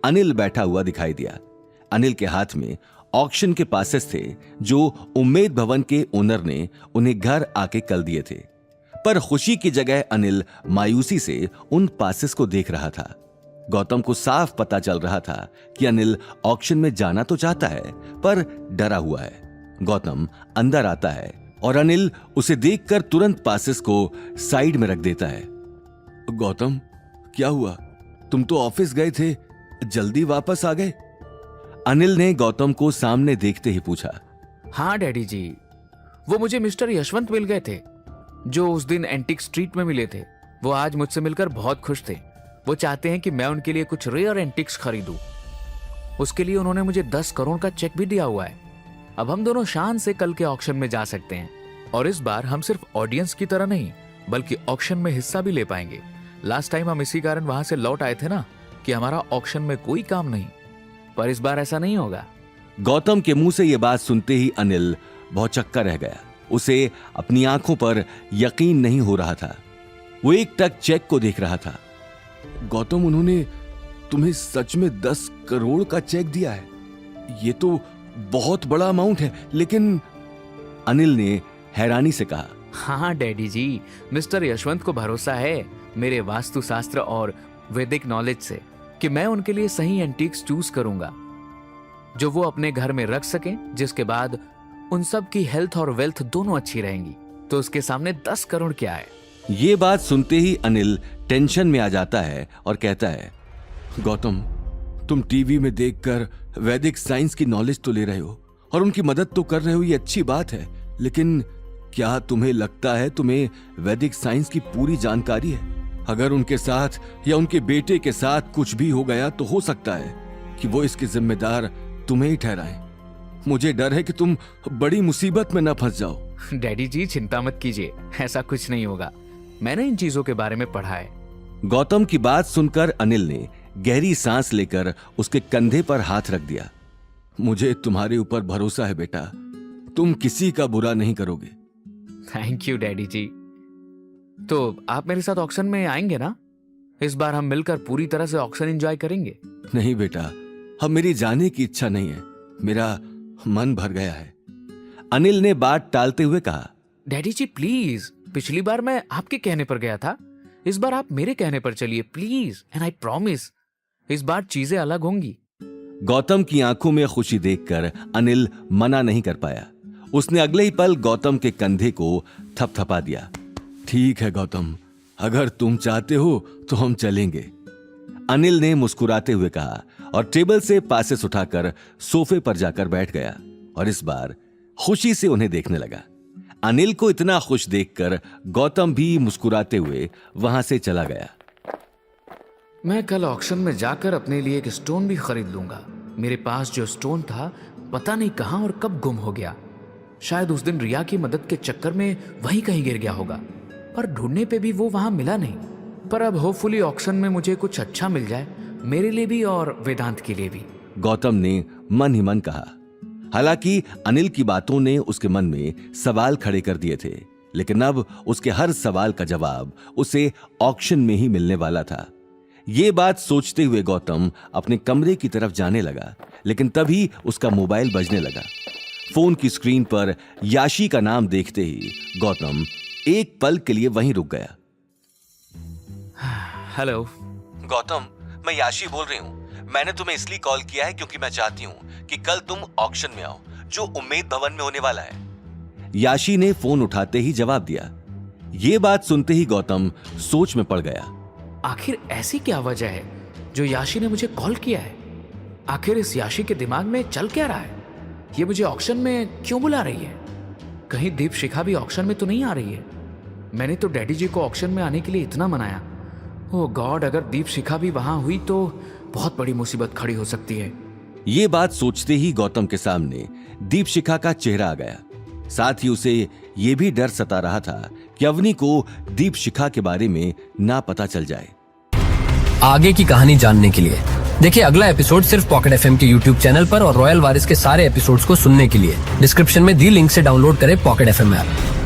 अनिल बैठा हुआ दिखाई दिया। अनिल के हाथ में ऑक्शन के पासेस थे जो उम्मेद भवन के ओनर ने उन्हें घर आके कल दिए थे। पर खुशी की जगह अनिल मायूसी से उन पासेस को देख रहा था। गौतम को साफ पता चल रहा था कि अनिल ऑक्शन में जाना तो चाहता है पर डरा हुआ है। गौतम अंदर आता है और अनिल उसे देखकर तुरंत पासेस को साइड में रख देता है। गौतम, क्या हुआ? तुम तो ऑफिस गए थे, जल्दी वापस आ गए? अनिल ने गौतम को सामने देखते ही पूछा। हाँ डैडी जी, वो मुझे मिस्टर यशवंत मिल गए थे जो उस दिन एंटिक स्ट्रीट में मिले थे। वो आज मुझसे मिलकर बहुत खुश थे। वो चाहते हैं कि मैं उनके लिए कुछ रेयर एंटिक्स खरीदूं। उसके लिए उन्होंने मुझे 10 करोड़ का चेक भी दिया हुआ है। अब हम दोनों शान से कल के ऑक्शन में जा सकते हैं और इस बार हम सिर्फ ऑडियंस की तरह नहीं बल्कि ऑक्शन में हिस्सा भी ले पाएंगे। लास्ट टाइम हम इसी कारण वहां से लौट आए थे ना कि हमारा ऑक्शन में कोई काम नहीं, पर इस बार ऐसा नहीं होगा। गौतम के मुंह से यह बात सुनते ही अनिल भौचक्का रह गया। उसे अपनी आंखों पर यकीन नहीं हो रहा था। वो एक टक चेक को देख रहा था। गौतम, उन्होंने तुम्हें सच में 10 करोड़ का चेक दिया है? ये तो बहुत बड़ा अमाउंट है। लेकिन अनिल ने हैरानी से कहा। हाँ डैडी जी, मिस्टर यशवंत को भरोसा है मेरे वास्तुशास्त्र और वैदिक नॉलेज से कि मैं उनके लिए सही एंटीक्स चूज करूंगा जो वो अपने घर में रख सकें, जिसके बाद उन सब की हेल्थ और वेल्थ दोनों अच्छी रहेंगी। तो उसके सामने 10 करोड़ क्या है? ये बात सुनते ही अनिल टेंशन में आ जाता है और कहता है, गौतम, तुम टीवी में देखकर वैदिक साइंस की नॉलेज तो ले रहे हो और उनकी मदद तो कर रहे हो, ये अच्छी बात है, लेकिन क्या तुम्हें लगता है तुम्हें वैदिक साइंस की पूरी जानकारी है? अगर उनके साथ या उनके बेटे के साथ कुछ भी हो गया तो हो सकता है कि वो इसके जिम्मेदार तुम्हें ही ठहराएं। मुझे डर है कि तुम बड़ी मुसीबत में न फंस जाओ। डैडी जी चिंता मत कीजिए, ऐसा कुछ नहीं होगा। मैंने इन चीजों के बारे में पढ़ा है। गौतम की बात सुनकर अनिल ने गहरी सांस लेकर उसके कंधे पर हाथ रख दिया। मुझे तुम्हारे ऊपर भरोसा है बेटा, तुम किसी का बुरा नहीं करोगे। थैंक यू डैडी जी। तो आप मेरे साथ ऑक्शन में आएंगे ना? इस बार हम मिलकर पूरी तरह से ऑक्शन एंजॉय करेंगे। नहीं बेटा, अब मेरी जाने की इच्छा नहीं है, मेरा मन भर गया है। अनिल ने बात टालते हुए कहा। डैडी जी प्लीज, पिछली बार मैं आपके कहने पर गया था, इस बार आप मेरे कहने पर चलिए प्लीज, एंड आई प्रॉमिस इस बार चीजें अलग होंगी। गौतम की आंखों में खुशी देखकर अनिल मना नहीं कर पाया। उसने अगले ही पल गौतम के कंधे को थपथपा दिया। ठीक है गौतम, अगर तुम चाहते हो तो हम चलेंगे, अनिल ने मुस्कुराते हुए कहा और टेबल से पासेस उठाकर सोफे पर जाकर बैठ गया और इस बार खुशी से उन्हें देखने लगा। अनिल को इतना खुश देखकर गौतम भी मुस्कुराते हुए वहां से चला गया। मैं कल ऑक्शन में जाकर अपने लिए एक स्टोन भी खरीद लूंगा। मेरे पास जो स्टोन था पता नहीं कहां और कब गुम हो गया। शायद उस दिन रिया की मदद के चक्कर में वहीं कहीं गिर गया होगा, पर ढूंढने पे भी वो वहां मिला नहीं। पर अब होपफुली ऑक्शन में मुझे कुछ अच्छा मिल जाए, मेरे लिए भी और वेदांत के लिए भी, गौतम ने मन ही मन कहा। हालांकि अनिल की बातों ने उसके मन में सवाल खड़े कर दिए थे, लेकिन अब उसके हर सवाल का जवाब उसे ऑक्शन में ही मिलने वाला था। ये बात सोचते हुए गौतम अपने कमरे की तरफ जाने लगा, लेकिन तभी उसका मोबाइल बजने लगा। फोन की स्क्रीन पर याशी का नाम देखते ही गौतम एक पल के लिए वहीं रुक गया। हेलो गौतम, मैं याशी बोल रही हूँ। मैंने तुम्हें इसलिए कॉल किया है क्योंकि मैं चाहती हूँ कि कल तुम ऑक्शन में आओ जो उम्मेद भवन में होने वाला है। याशी ने फोन उठाते ही जवाब दिया। ये बात सुनते ही गौतम सोच में पड़ गया। आखिर ऐसी क्या वजह है जो याशी ने मुझे कॉल किया है? आखिर इस याशी के दिमाग में चल क्या रहा है? ये मुझे ऑक्शन में क्यों बुला रही है? कहीं दीप शिखा भी ऑक्शन में तो नहीं आ रही है? मैंने तो डैडी जी को ऑक्शन में आने के लिए इतना मनाया। ओह गॉड, अगर दीप शिखा भी वहां हुई तो बहुत बड़ी मुसीबत खड़ी हो सकती है। ये बात सोचते ही गौतम के सामने दीप शिखा का चेहरा आ गया। साथ ही उसे यह भी डर सता रहा था कि अवनी को दीप शिखा के बारे में ना पता चल जाए। आगे की कहानी जानने के लिए देखिए अगला एपिसोड सिर्फ पॉकेट एफएम के यूट्यूब चैनल पर और रॉयल वारिस के सारे एपिसोड्स को सुनने के लिए डिस्क्रिप्शन में दी लिंक से डाउनलोड करें पॉकेट एफएम ऐप।